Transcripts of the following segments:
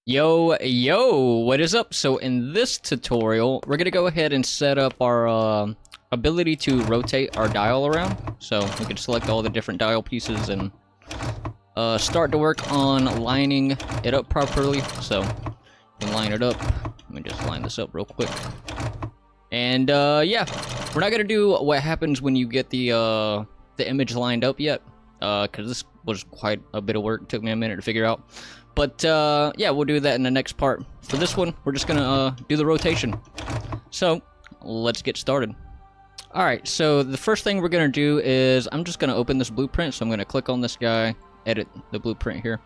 Yo, what is up? So in this tutorial, we're gonna go ahead and set up our ability to rotate our dial around. So we can select all the different dial pieces and start to work on lining it up properly. So you can line it up. Let me just line this up real quick. And yeah, we're not gonna do what happens when you get the image lined up yet, because this was quite a bit of work. It took me a minute to figure out. But yeah, we'll do that in the next part. For this one, we're just gonna do the rotation. So let's get started. Alright, so the first thing we're gonna do is I'm just gonna open this blueprint. So I'm gonna click on this guy, edit the blueprint here.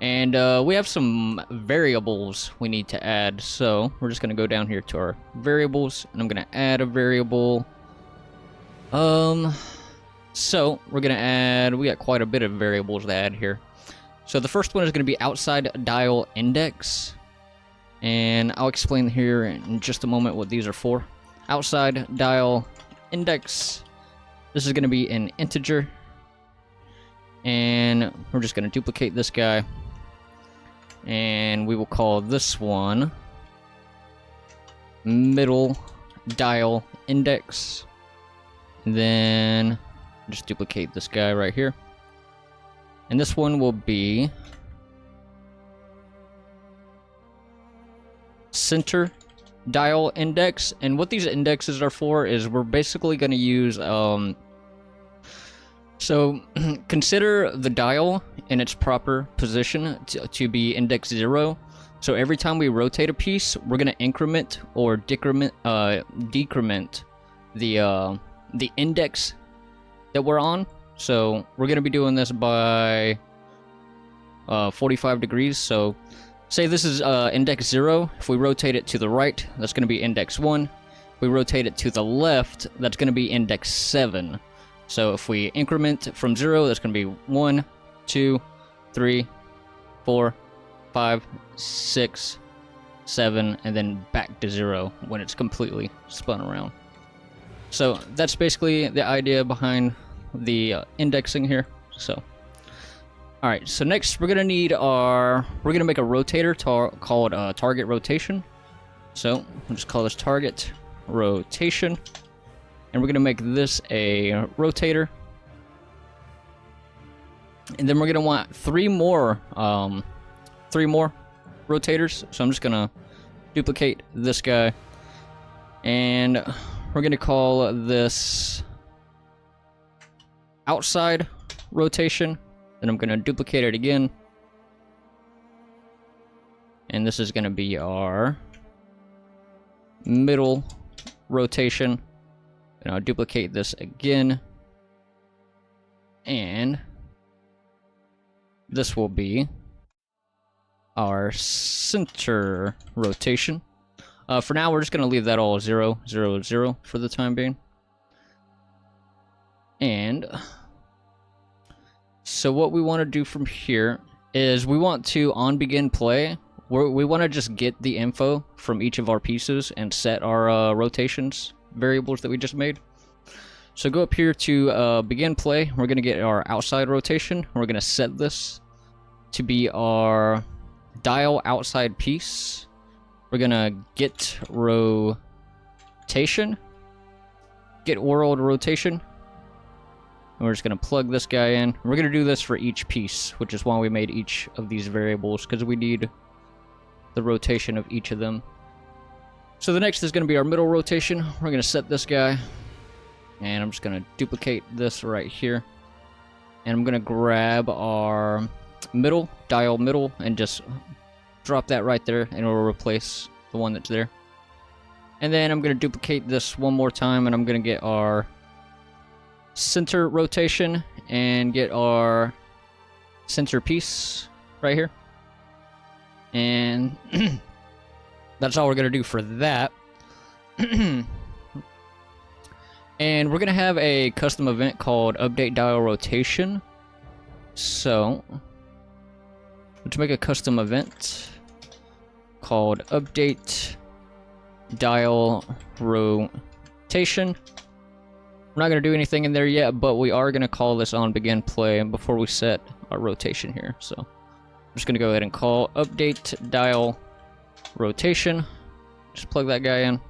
And we have some variables we need to add. So we're just gonna go down here to our variables, and I'm gonna add a variable. So we're gonna add, we got quite a bit of variables to add here. So the first one is going to be outside dial index, and I'll explain here in just a moment what these are for. Outside dial index, this is going to be an integer, and we're just going to duplicate this guy, and we will call this one middle dial index, and then just duplicate this guy right here. And this one will be center dial index. And what these indexes are for is we're basically going to use so consider the dial in its proper position to be index 0. So every time we rotate a piece, we're going to increment or decrement the index that we're on. So we're going to be doing this by 45 degrees. So say this is index 0. If we rotate it to the right, that's going to be index 1. If we rotate it to the left, that's going to be index 7. So if we increment from 0, that's going to be 1, 2, 3, 4, 5, 6, 7, and then back to 0 when it's completely spun around. So that's basically the idea behind the indexing here. So alright, so next we're gonna need we're gonna make a rotator called target rotation. So we'll just call this target rotation, and we're gonna make this a rotator, and then we're gonna want three more rotators. So I'm just gonna duplicate this guy, and we're gonna call this outside rotation. Then I'm going to duplicate it again, and this is going to be our middle rotation, and I'll duplicate this again, and this will be our center rotation. For now, we're just going to leave that all 0, 0, 0 for the time being. And so what we want to do from here is we want to, on begin play, we want to just get the info from each of our pieces and set our rotations variables that we just made. So go up here to begin play. We're going to get our outside rotation. We're going to set this to be our dial outside piece. We're going to get rotation, get world rotation. And we're just going to plug this guy in. We're going to do this for each piece, which is why we made each of these variables, because we need the rotation of each of them. So the next is going to be our middle rotation. We're going to set this guy, and I'm just going to duplicate this right here. And I'm going to grab our middle, dial middle, and just drop that right there, and it will replace the one that's there. And then I'm going to duplicate this one more time, and I'm going to get our center rotation and get our center piece right here, and that's all we're gonna do for that. And we're gonna have a custom event called update dial rotation. So let's make a custom event called update dial rotation. We're not going to do anything in there yet, but we are going to call this on begin play before we set our rotation here. So just gonna go ahead and call update dial rotation. Just plug that guy in,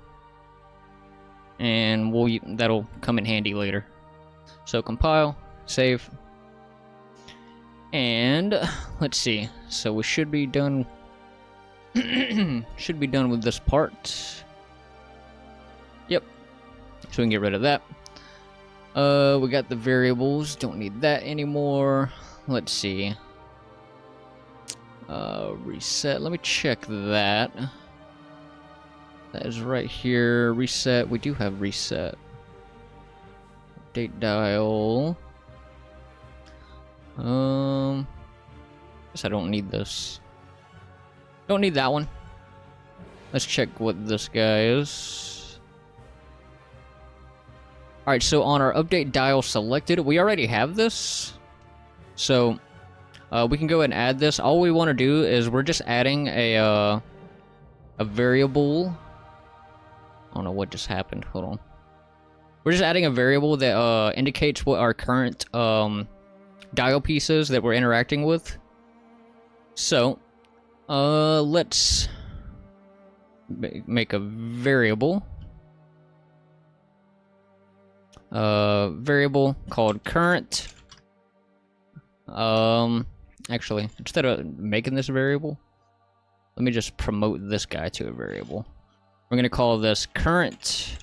and that'll come in handy later. So compile, save, and let's see. So we should be done. Should be done with this part. Yep. So we can get rid of that. We got the variables. Don't need that anymore. Let's see. Reset. Let me check that. That is right here. Reset. We do have reset. Update dial. Guess I don't need this. Don't need that one. Let's check what this guy is. Alright, so on our update dial selected, we already have this. So, we can go ahead and add this. All we want to do is we're just adding a variable. I don't know what just happened. Hold on. We're just adding a variable that indicates what our current dial piece is that we're interacting with. So, let's make a variable. Variable called current. Actually, instead of making this variable, let me just promote this guy to a variable. We're gonna call this current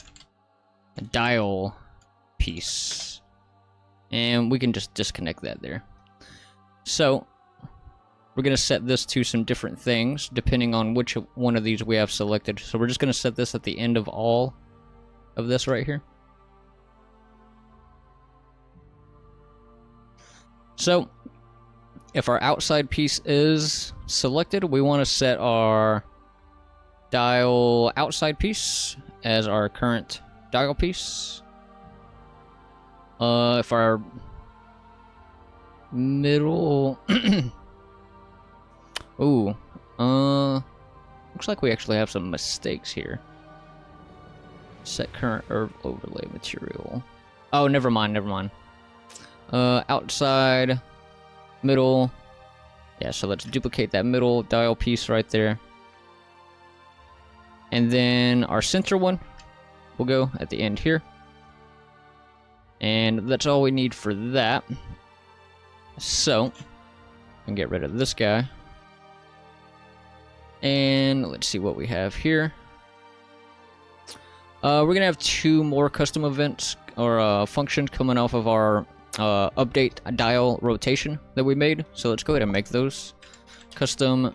dial piece, and we can just disconnect that there. So we're gonna set this to some different things depending on which one of these we have selected. So we're just gonna set this at the end of all of this right here. So if our outside piece is selected, we want to set our dial outside piece as our current dial piece. If our middle ooh, looks like we actually have some mistakes here. Set current overlay material. Oh, never mind. Outside, middle. Yeah, so let's duplicate that middle dial piece right there. And then our center one will go at the end here. And that's all we need for that. So, we can get rid of this guy. And let's see what we have here. We're going to have 2 more custom events or functions coming off of our update dial rotation that we made. So let's go ahead and make those. Custom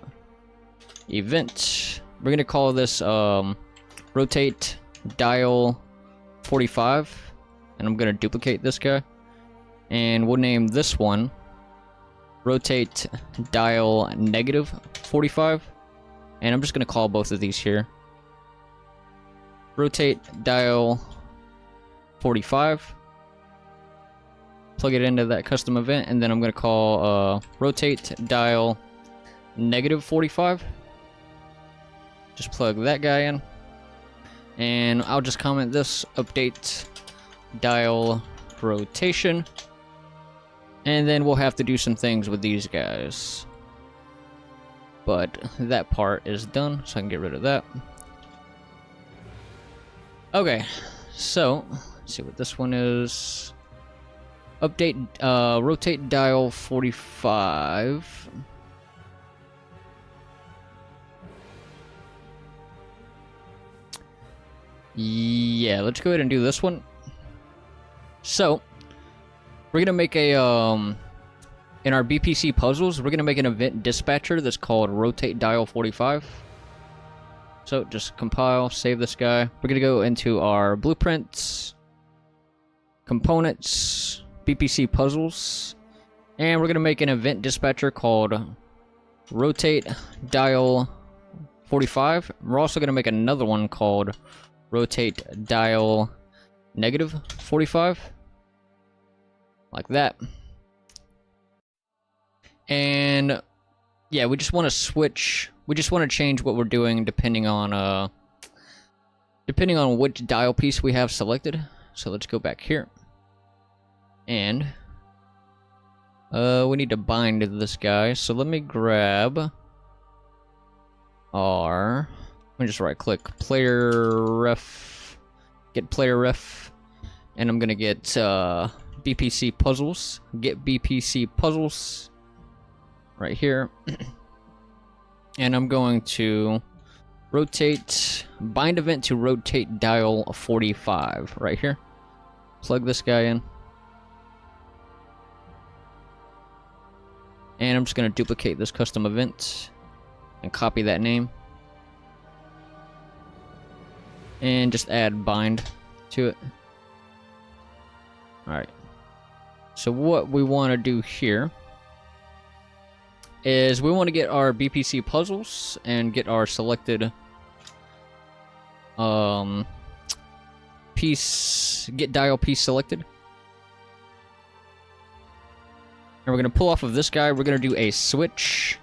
event. We're going to call this rotate dial 45. And I'm going to duplicate this guy. And we'll name this one rotate dial negative 45. And I'm just going to call both of these here rotate dial 45. Plug it into that custom event, and then I'm going to call rotate dial negative 45. Just plug that guy in. And I'll just comment this update dial rotation. And then we'll have to do some things with these guys. But that part is done, so I can get rid of that. Okay, so let's see what this one is. Update, rotate dial 45. Yeah, let's go ahead and do this one. So, we're gonna make a, in our BPC puzzles, we're gonna make an event dispatcher that's called rotate dial 45. So, just compile, save this guy. We're gonna go into our blueprints, components, BPC puzzles, and we're gonna make an event dispatcher called rotate dial 45. We're also gonna make another one called rotate dial negative 45, like that. And yeah, we just want to switch. We just want to change what we're doing depending on which dial piece we have selected. So let's go back here. And We need to bind this guy, so let me grab our... Let me just right-click, player ref, get player ref, and I'm gonna get BPC puzzles, get BPC puzzles, right here, and I'm going to rotate, bind event to rotate dial 45, right here, plug this guy in, and I'm just gonna duplicate this custom event, and copy that name. And just add bind to it. Alright. So what we want to do here is we want to get our BPC puzzles and get our selected piece, get dial piece selected. And we're going to pull off of this guy. We're going to do a switch.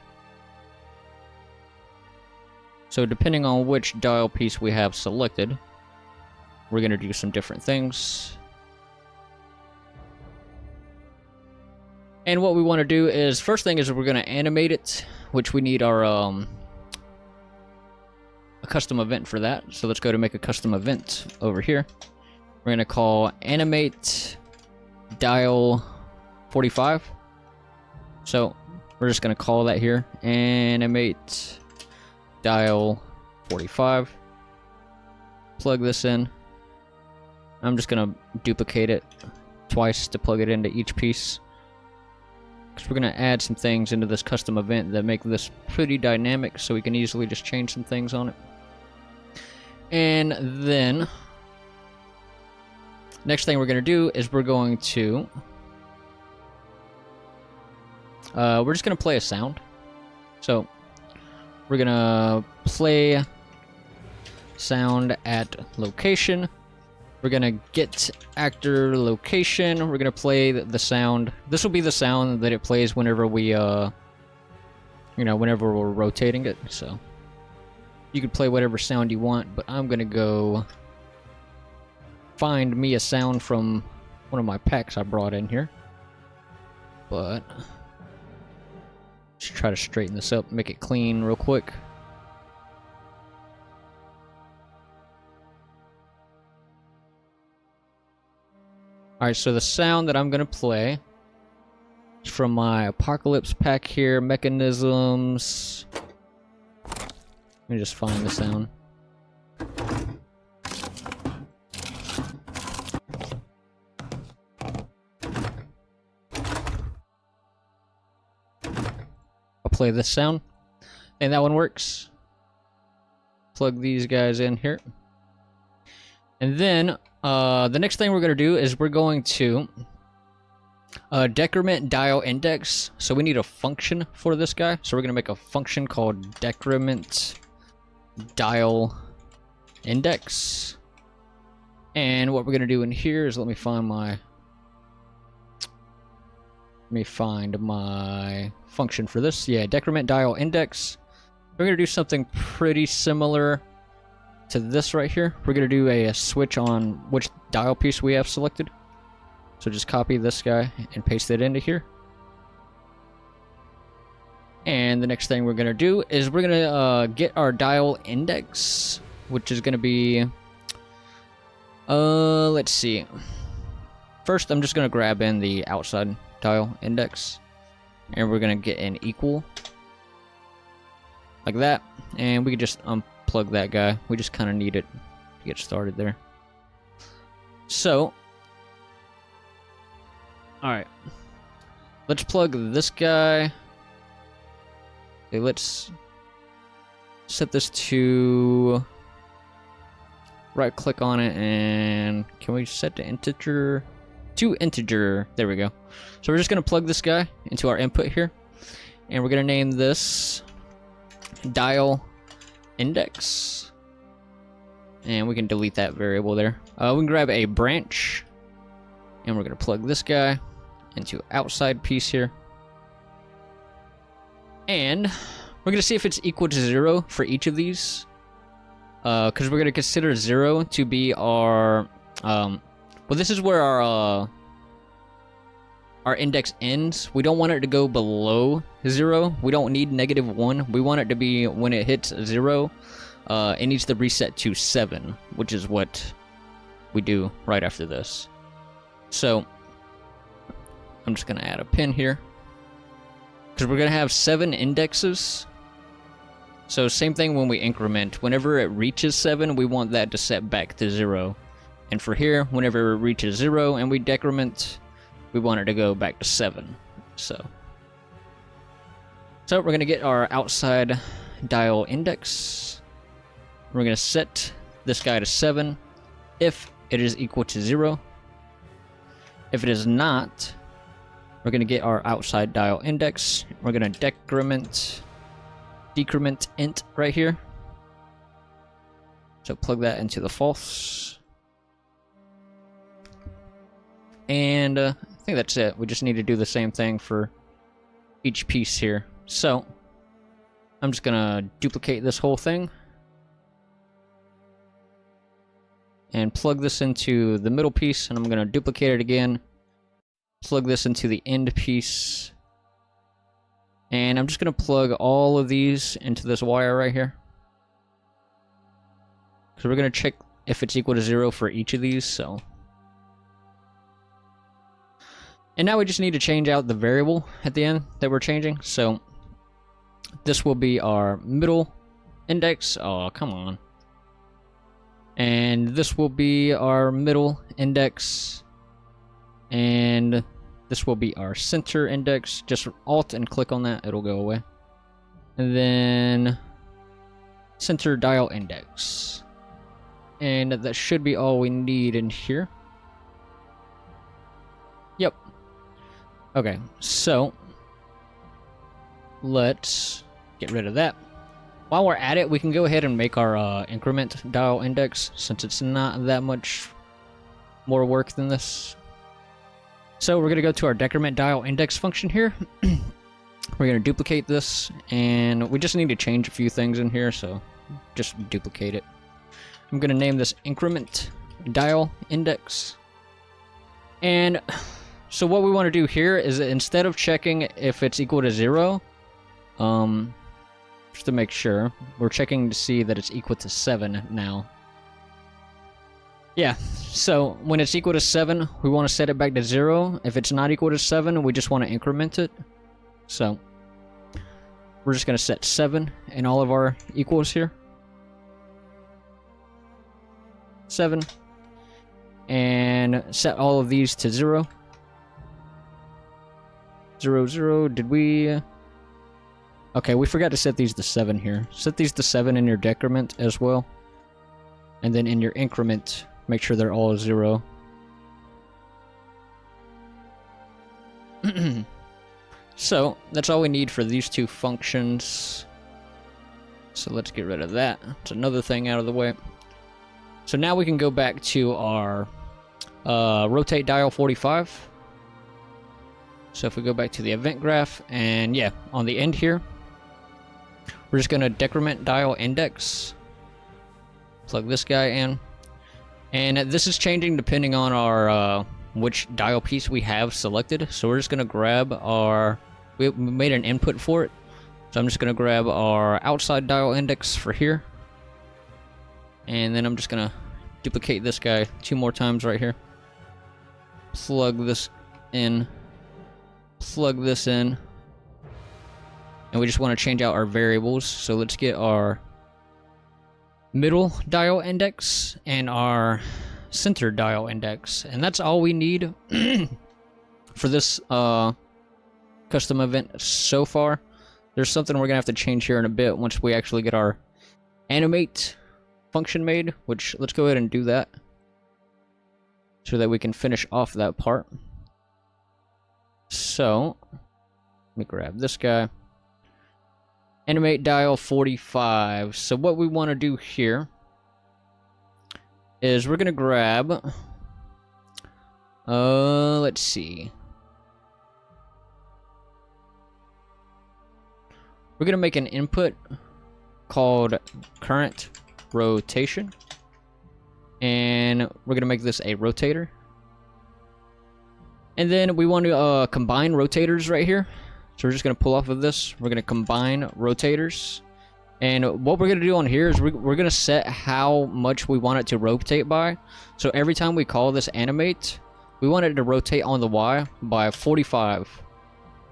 So depending on which dial piece we have selected, we're going to do some different things. And what we want to do is, first thing is we're going to animate it, which we need our a custom event for that. So let's go to make a custom event over here. We're going to call animate dial 45. So we're just going to call that here, animate dial 45. Plug this in. I'm just gonna duplicate it twice to plug it into each piece, because we're gonna add some things into this custom event that make this pretty dynamic, so we can easily just change some things on it. And then next thing we're gonna do is we're going to we're just gonna play a sound. So we're gonna play sound at location. We're gonna get actor location. We're gonna play the sound. This will be the sound that it plays whenever we, you know, whenever we're rotating it. So you can play whatever sound you want, but I'm gonna go find me a sound from one of my packs I brought in here. But let's try to straighten this up, make it clean real quick. Alright, so the sound that I'm gonna play is from my Apocalypse pack here, Mechanisms. Let me just find the sound. I'll play this sound, and that one works. Plug these guys in here. And then the next thing we're going to do is we're going to decrement dial index. So we need a function for this guy. So we're going to make a function called decrement dial index. And what we're going to do in here is let me find my function for this. Yeah, decrement dial index. We're going to do something pretty similar to this right here. We're going to do a switch on which dial piece we have selected. So just copy this guy and paste it into here. And the next thing we're going to do is we're going to get our dial index, which is going to be, let's see. First, I'm just going to grab in the outside dial index, and we're going to get an equal like that, and we can just unplug that guy. We just kind of need it to get started there. So, alright, let's plug this guy. Okay, let's set this to right click on it, and can we set the integer to integer? There we go. So we're just going to plug this guy into our input here, and we're going to name this dial index, and we can delete that variable there. We can grab a branch, and we're going to plug this guy into outside piece here, and we're going to see if it's equal to 0 for each of these, because we're going to consider 0 to be our well, this is where our our index ends, we don't want it to go below 0. We don't need -1. We want it to be when it hits 0, it needs to reset to 7, which is what we do right after this. So I'm just going to add a pin here, because we're going to have 7 indexes. So same thing when we increment. Whenever it reaches 7, we want that to set back to 0. And for here, whenever it reaches 0 and we decrement, we want it to go back to 7. So we're going to get our outside dial index. We're going to set this guy to 7 if it is equal to 0. If it is not, we're going to get our outside dial index. We're going to decrement int right here. So plug that into the false. And I think that's it. We just need to do the same thing for each piece here. So I'm just going to duplicate this whole thing and plug this into the middle piece, and I'm going to duplicate it again, plug this into the end piece, and I'm just going to plug all of these into this wire right here, because we're going to check if it's equal to 0 for each of these. So, and now we just need to change out the variable at the end that we're changing. So this will be our middle index. Oh, come on. And this will be our middle index, and this will be our center index. Just Alt and click on that, it'll go away. And then center dial index. And that should be all we need in here. Yep. Okay, so let's get rid of that. While we're at it, we can go ahead and make our increment dial index, since it's not that much more work than this. So we're going to go to our decrement dial index function here. We're going to duplicate this, and we just need to change a few things in here, so just duplicate it. I'm going to name this increment dial index. And so what we want to do here is that instead of checking if it's equal to 0, just to make sure, we're checking to see that it's equal to 7 now. Yeah, so when it's equal to 7, we want to set it back to 0. If it's not equal to 7, we just want to increment it. So we're just going to set 7 in all of our equals here. 7. And set all of these to 0. 0, 0. Did we... Okay, we forgot to set these to 7 here. Set these to 7 in your decrement as well. And then in your increment, make sure they're all 0. So, that's all we need for these two functions. So let's get rid of that. It's another thing out of the way. So now we can go back to our rotate dial 45. So if we go back to the event graph, and yeah, on the end here, we're just going to decrement dial index. Plug this guy in. And this is changing depending on our which dial piece we have selected. So we're just going to grab our... We made an input for it. So I'm just going to grab our outside dial index for here. And then I'm just going to duplicate this guy 2 more times right here. Plug this in. Plug this in. And we just want to change out our variables. So let's get our middle dial index and our center dial index. And that's all we need for this custom event so far. There's something we're going to have to change here in a bit once we actually get our animate function made, which let's go ahead and do that so that we can finish off that part. So let me grab this guy. Animate dial 45. So what we want to do here is we're going to grab, let's see. We're going to make an input called current rotation. And we're going to make this a rotator. And then we want to combine rotators right here. So we're just going to pull off of this. We're going to combine rotators. And what we're going to do on here is we're going to set how much we want it to rotate by. So every time we call this animate, we want it to rotate on the Y by 45.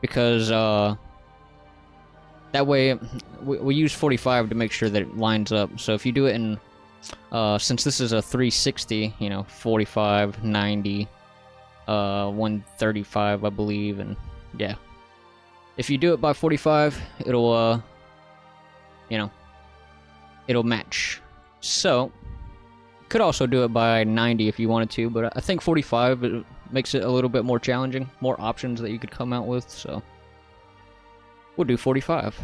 Because that way we use 45 to make sure that it lines up. So if you do it in, since this is a 360, you know, 45, 90, 135, I believe, and yeah. If you do it by 45, it'll, you know, it'll match. So, could also do it by 90 if you wanted to, but I think 45 it makes it a little bit more challenging, more options that you could come out with, so we'll do 45.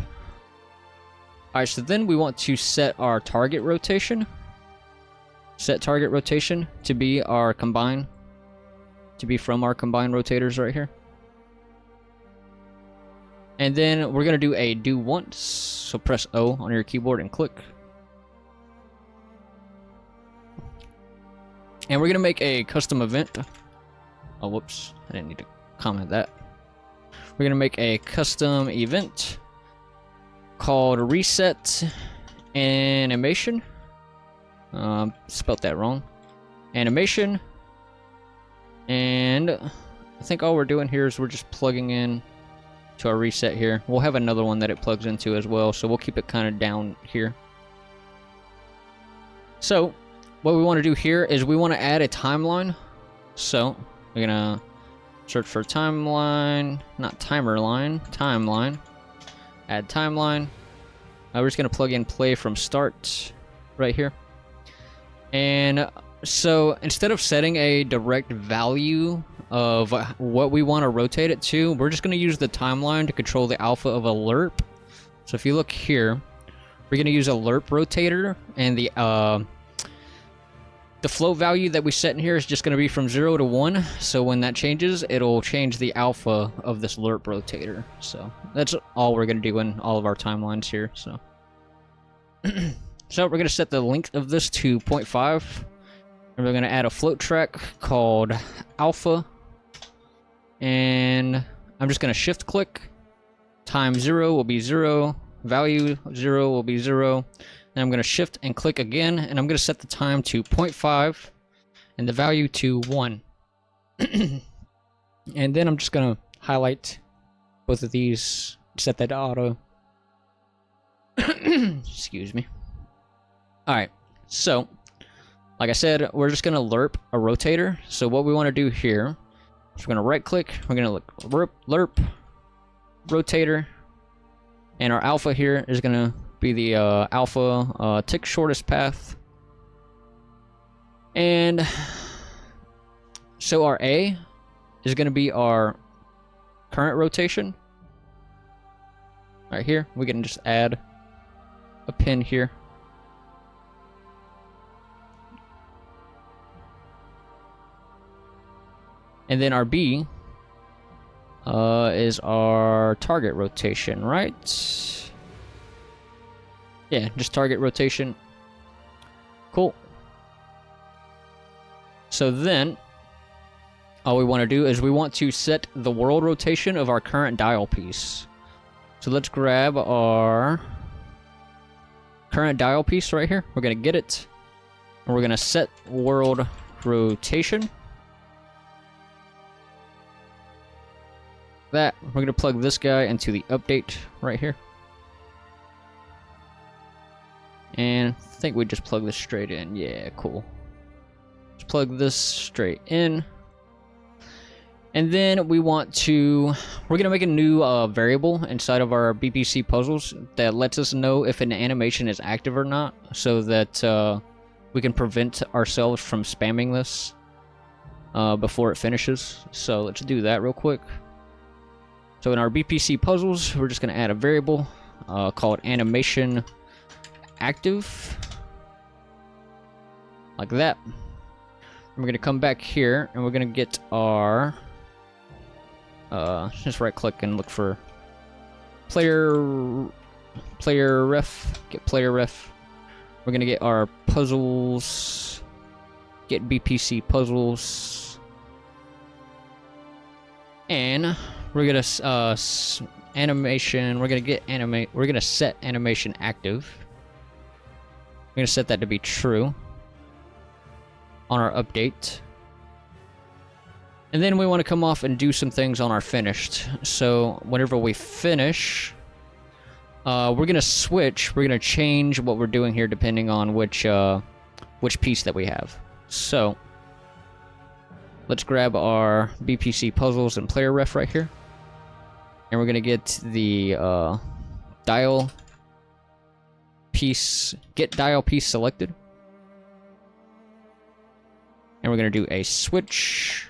Alright, so then we want to set our target rotation. Set target rotation to be our combine, to be from our combined rotators right here. And then we're going to do a do once, so press O on your keyboard and click. And we're going to make a custom event. Oh, whoops, I didn't need to comment that. We're going to make a custom event called reset animation. Spelt that wrong. Animation. And I think all we're doing here is we're just plugging in to our reset here. We'll have another one that it plugs into as well, so we'll keep it kind of down here. So what we want to do here is we want to add a timeline. So we're gonna search for timeline, not timer line, timeline. Add timeline. We're just gonna plug in play from start right here. And so instead of setting a direct value of what we want to rotate it to, we're just going to use the timeline to control the alpha of a lerp. So if you look here, we're going to use a lerp rotator, and the float value that we set in here is just going to be from 0 to 1. So when that changes, it'll change the alpha of this lerp rotator. So that's all we're going to do in all of our timelines here. So so we're going to set the length of this to 0.5. And we're going to add a float track called alpha. And I'm just going to shift click. Time 0 will be 0. Value 0 will be 0. And I'm going to shift and click again. And I'm going to set the time to 0.5. And the value to 1. And then I'm just going to highlight both of these. Set that to auto. Excuse me. Alright. So like I said, we're just going to lerp a rotator. So what we want to do here is we're going to right click, we're going to look lerp rotator, and our alpha here is going to be the alpha tick shortest path. And so our A is going to be our current rotation. Right here, we can just add a pin here. And then our B is our target rotation, right? Yeah, just target rotation. Cool. So then, all we want to do is we want to set the world rotation of our current dial piece. So let's grab our current dial piece right here. We're going to get it. And we're going to set world rotation. That we're going to plug this guy into the update right here, and I think we just plug this straight in. Yeah, cool. Let's plug this straight in, and then we want to we're going to make a new variable inside of our BPC puzzles that lets us know if an animation is active or not, so that we can prevent ourselves from spamming this before it finishes. So let's do that real quick. So in our BPC puzzles, we're just going to add a variable called animation active, like that. And we're going to come back here, and we're going to get our just right click and look for player ref, get player ref. We're going to get our puzzles, get BPC puzzles. And we're gonna animation. We're gonna get animate. We're gonna set animation active. We're gonna set that to be true on our update. And then we want to come off and do some things on our finished. So whenever we finish, we're gonna switch. We're gonna change what we're doing here depending on which piece that we have. So let's grab our BPC puzzles and player ref right here, and we're gonna get the dial piece. Get dial piece selected, and we're gonna do a switch.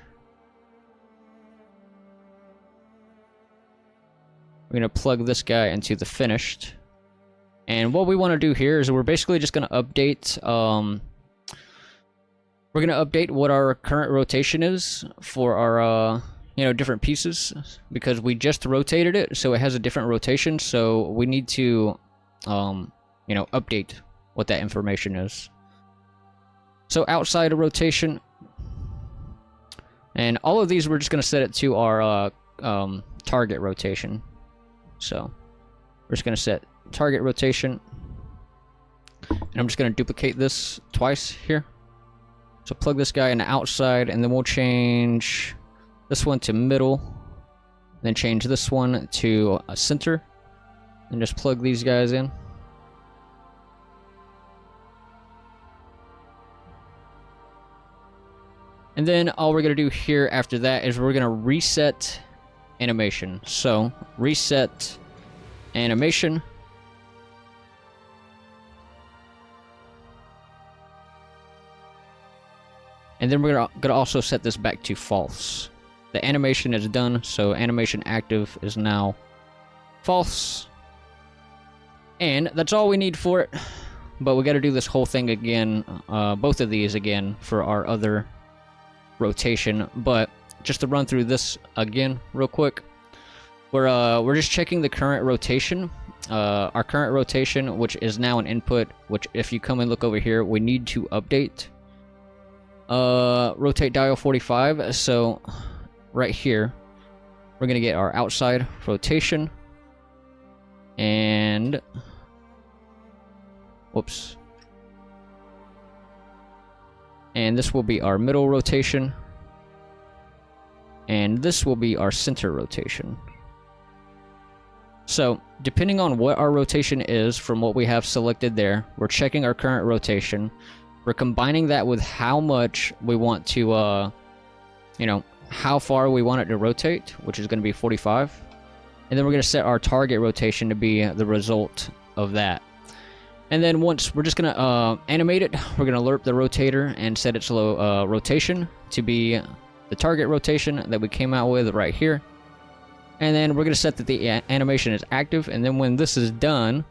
We're going to plug this guy into the finished. And what we want to do here is we're basically just going to update, we're going to update what our current rotation is for our, different pieces, because we just rotated it, so it has a different rotation, so we need to, update what that information is. So outside of rotation, and all of these we're just going to set it to our target rotation. So we're just going to set target rotation, and I'm just going to duplicate this twice here. So plug this guy in the outside, and then we'll change this one to middle, then change this one to a center, and just plug these guys in. And then all we're going to do here after that is we're going to reset animation. So reset animation, and then we're gonna also set this back to false. The animation is done, so animation active is now false, and that's all we need for it. But we got to do this whole thing again, both of these again for our other rotation. But just to run through this again real quick, we're just checking the current rotation. Our current rotation, which is now an input, which if you come and look over here, we need to update. Rotate dial 45. So right here, we're gonna get our outside rotation, and whoops, and this will be our middle rotation, and this will be our center rotation. So, depending on what our rotation is from what we have selected there, we're checking our current rotation. We're combining that with how much we want to, how far we want it to rotate, which is going to be 45. And then we're going to set our target rotation to be the result of that. And then once we're just going to animate it, we're going to lerp the rotator and set its rotation to be the target rotation that we came out with right here. And then we're going to set that the animation is active, and then when this is done,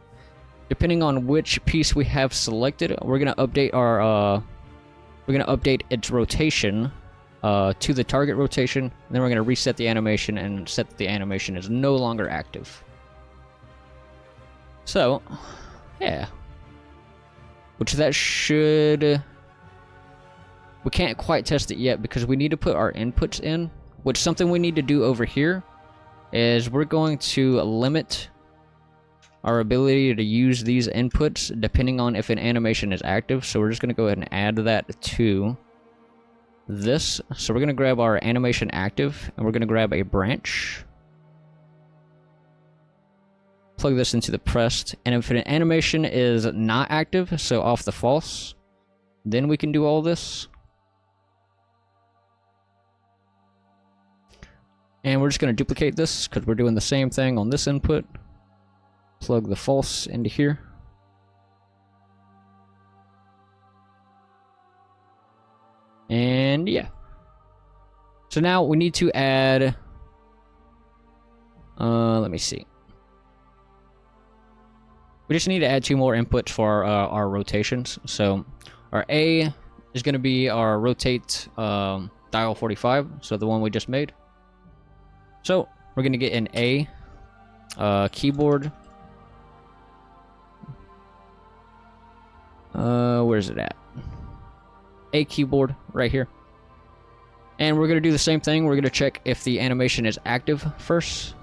depending on which piece we have selected, we're going to update our its rotation to the target rotation, and then we're going to reset the animation and set that the animation is no longer active. So, yeah. Which that should... We can't quite test it yet because we need to put our inputs in, which something we need to do over here is we're going to limit our ability to use these inputs depending on if an animation is active. So we're just going to go ahead and add that to this. So we're going to grab our animation active, and we're going to grab a branch, plug this into the pressed, and if an animation is not active, so off the false, then we can do all this. And we're just going to duplicate this because we're doing the same thing on this input. Plug the false into here. And yeah. So now we need to add... let me see. We just need to add 2 more inputs for our rotations. So our A is going to be our rotate dial 45, so the one we just made. So we're going to get an A keyboard. Where's it at? A keyboard right here. And we're going to do the same thing. We're going to check if the animation is active first.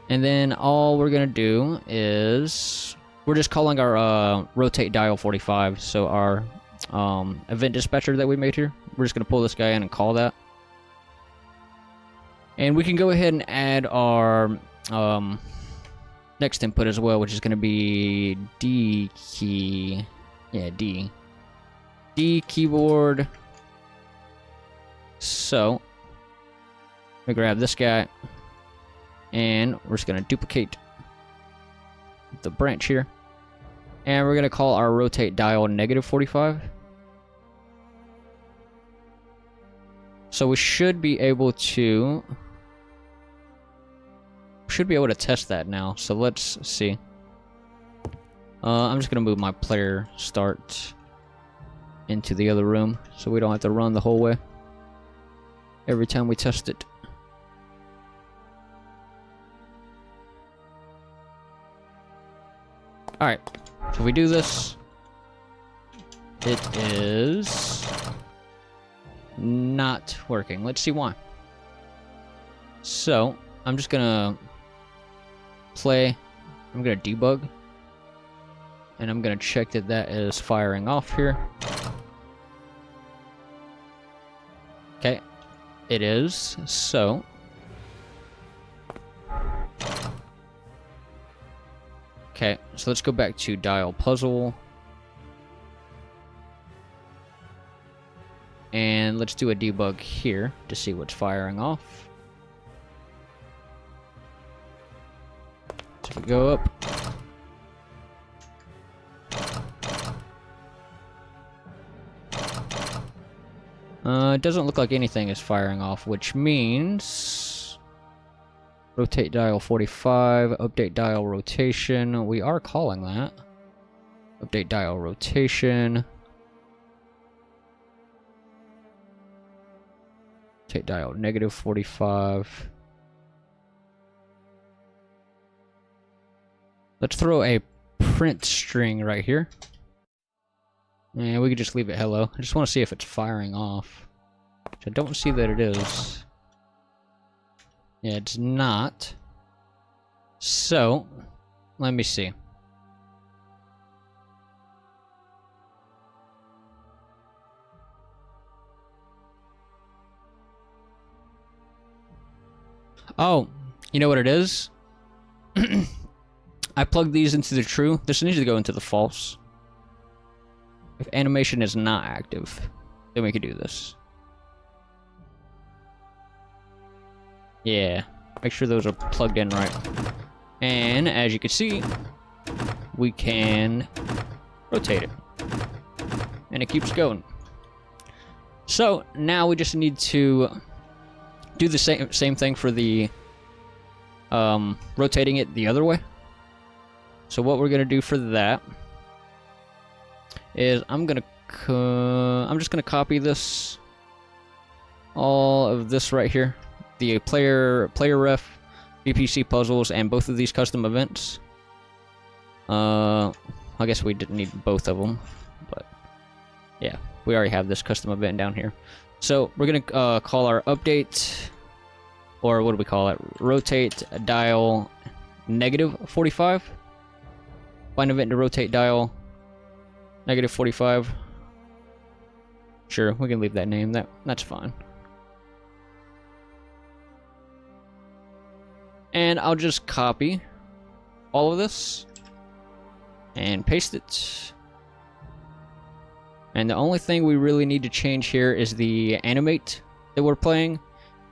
And then all we're going to do is we're just calling our rotate dial 45. So our event dispatcher that we made here. We're just going to pull this guy in and call that. And we can go ahead and add our next input as well, which is going to be D key. Yeah, D. D keyboard. So, we grab this guy, and we're just going to duplicate the branch here. And we're going to call our rotate dial -45. So we should be able to test that now. So let's see. I'm just going to move my player start into the other room so we don't have to run the whole way every time we test it. Alright, so if we do this, it is not working. Let's see why. So, I'm just gonna play, I'm gonna debug, and I'm gonna check that that is firing off here. Okay, it is. So okay, so let's go back to dial puzzle, and let's do a debug here to see what's firing off. So if we go up, it doesn't look like anything is firing off, which means rotate dial 45, update dial rotation. We are calling that. Update dial rotation. Rotate dial -45. Let's throw a print string right here. And we could just leave it hello. I just want to see if it's firing off. Which I don't see that it is. Yeah, it's not. So, let me see. Oh, you know what it is? I plugged these into the true. This needs to go into the false. If animation is not active, then we could do this. Yeah, make sure those are plugged in right. And as you can see, we can rotate it. And it keeps going. So now we just need to do the same thing for the rotating it the other way. So what we're gonna do for that is I'm just gonna copy this, all of this right here, the player ref, VPC puzzles, and both of these custom events. I guess we didn't need both of them, but yeah, we already have this custom event down here. So we're gonna call our update, or what do we call it? Rotate dial -45. Find event to rotate dial -45. Sure, we can leave that name. That's fine. And I'll just copy all of this and paste it. And the only thing we really need to change here is the animate that we're playing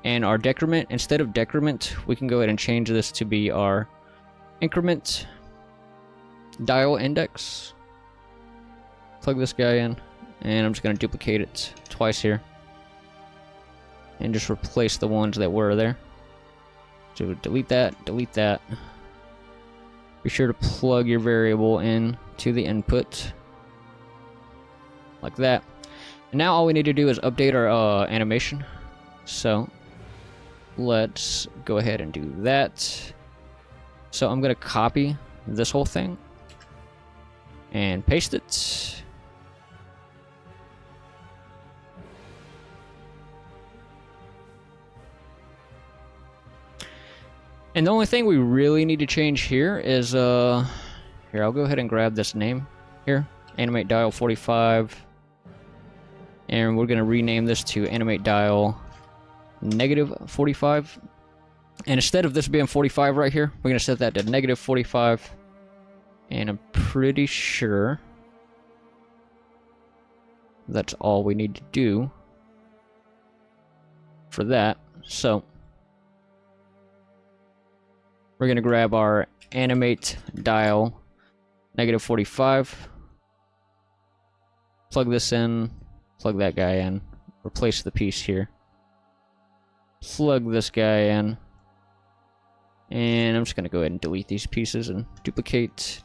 and our decrement. Instead of decrement, we can go ahead and change this to be our increment dial index. Plug this guy in, and I'm just going to duplicate it twice here and just replace the ones that were there. So delete that, delete that. Be sure to plug your variable in to the input like that. And now all we need to do is update our animation. So let's go ahead and do that. So I'm going to copy this whole thing and paste it. And the only thing we really need to change here is, here, I'll go ahead and grab this name here, animate dial 45. And we're going to rename this to animate dial -45. And instead of this being 45 right here, we're going to set that to -45. And I'm pretty sure that's all we need to do for that. So we're going to grab our animate dial -45, plug this in, plug that guy in, replace the piece here, plug this guy in, and I'm just going to go ahead and delete these pieces and duplicate,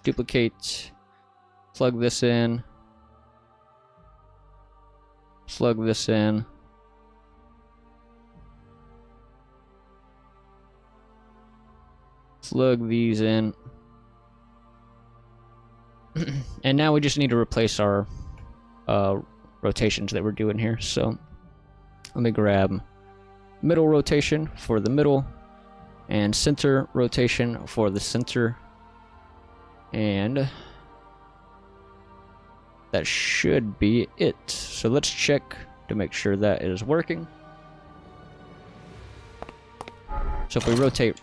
plug this in, plug this in, plug these in, and now we just need to replace our rotations that we're doing here. So let me grab middle rotation for the middle and center rotation for the center, and that should be it. So let's check to make sure that is working. So if we rotate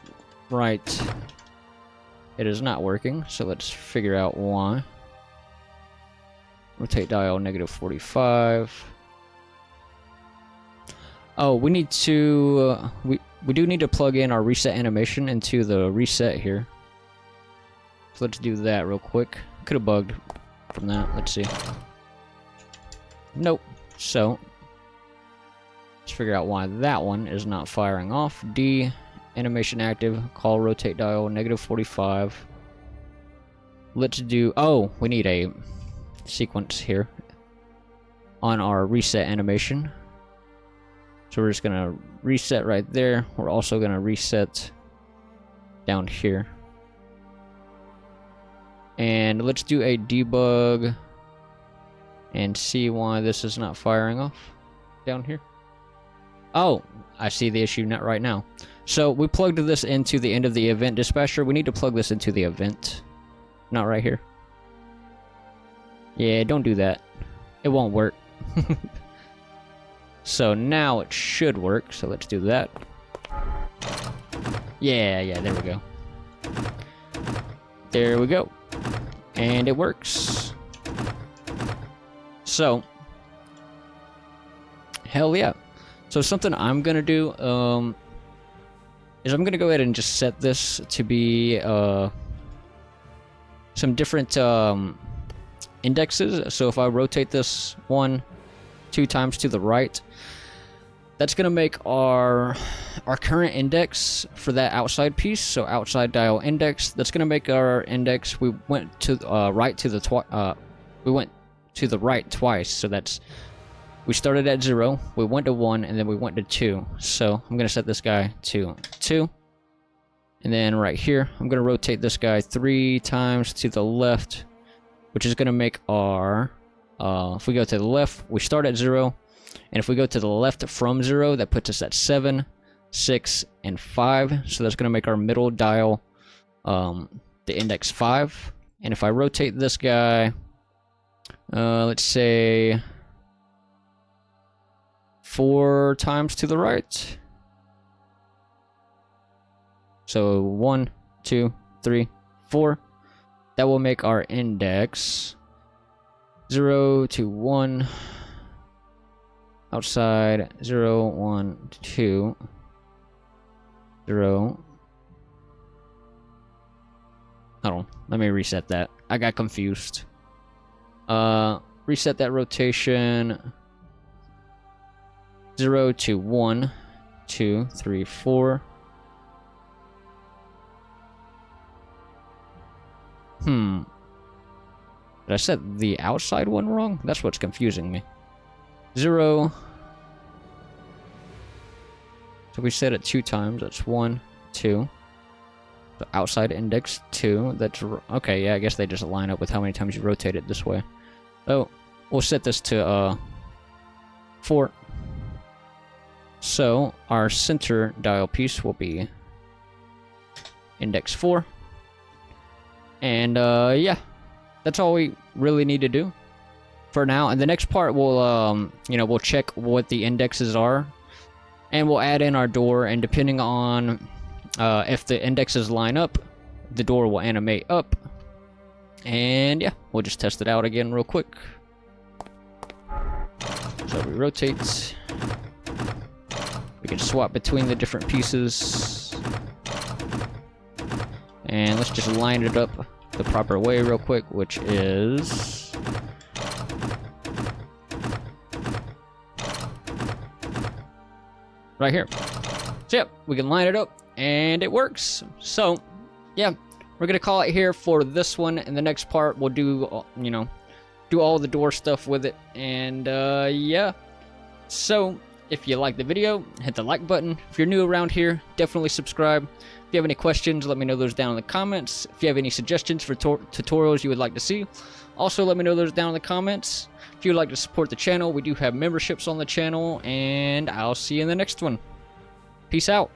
right, it is not working, so let's figure out why. Rotate dial -45. Oh, we need to, we do need to plug in our reset animation into the reset here. So let's do that real quick. Could have bugged from that, let's see. Nope. So, let's figure out why that one is not firing off. D, animation active, call rotate dial -45. Let's do, oh, we need a sequence here on our reset animation. So we're just gonna reset right there. We're also gonna reset down here. And let's do a debug and see why this is not firing off down here. Oh, I see the issue right now. So we plugged this into the end of the event dispatcher. We need to plug this into the event, not right here. Yeah, don't do that. It won't work. So now it should work. So let's do that. Yeah, there we go. There we go. And it works. So, hell yeah. So something I'm gonna do is I'm gonna go ahead and just set this to be some different indexes. So if I rotate this 1, 2 times to the right, that's gonna make our current index for that outside piece. So outside dial index. That's gonna make our index. We went to right to the we went to the right twice. So that's, we started at 0, we went to 1, and then we went to 2. So I'm gonna set this guy to 2, and then right here I'm gonna rotate this guy 3 times to the left, which is gonna make our if we go to the left, we start at 0, and if we go to the left from 0, that puts us at 7, 6, and 5. So that's gonna make our middle dial the index 5. And if I rotate this guy, let's say 4 times to the right. So 1, 2, 3, 4. That will make our index 0 to 1. Outside 0, 1, 2, 0. Hold on, let me reset that. I got confused. Reset that rotation. 0 to 1, 2, 3, 4. Did I set the outside one wrong? That's what's confusing me. 0. So we set it 2 times. That's 1, 2. So outside index 2. That's okay. Yeah, I guess they just line up with how many times you rotate it this way. Oh, we'll set this to 4. So our center dial piece will be index 4. And yeah, that's all we really need to do for now. And the next part we'll we'll check what the indexes are, and we'll add in our door, and depending on if the indexes line up, the door will animate up. And yeah, we'll just test it out again real quick. So we rotate. We can swap between the different pieces. And let's just line it up the proper way real quick, which is... right here. So yeah, we can line it up, and it works. So, yeah, we're gonna call it here for this one. In the next part, we'll do, do all the door stuff with it. And, yeah. So, if you like the video, hit the like button. If you're new around here, definitely subscribe. If you have any questions, let me know those down in the comments. If you have any suggestions for tutorials you would like to see, also let me know those down in the comments. If you would like to support the channel, we do have memberships on the channel, and I'll see you in the next one. Peace out.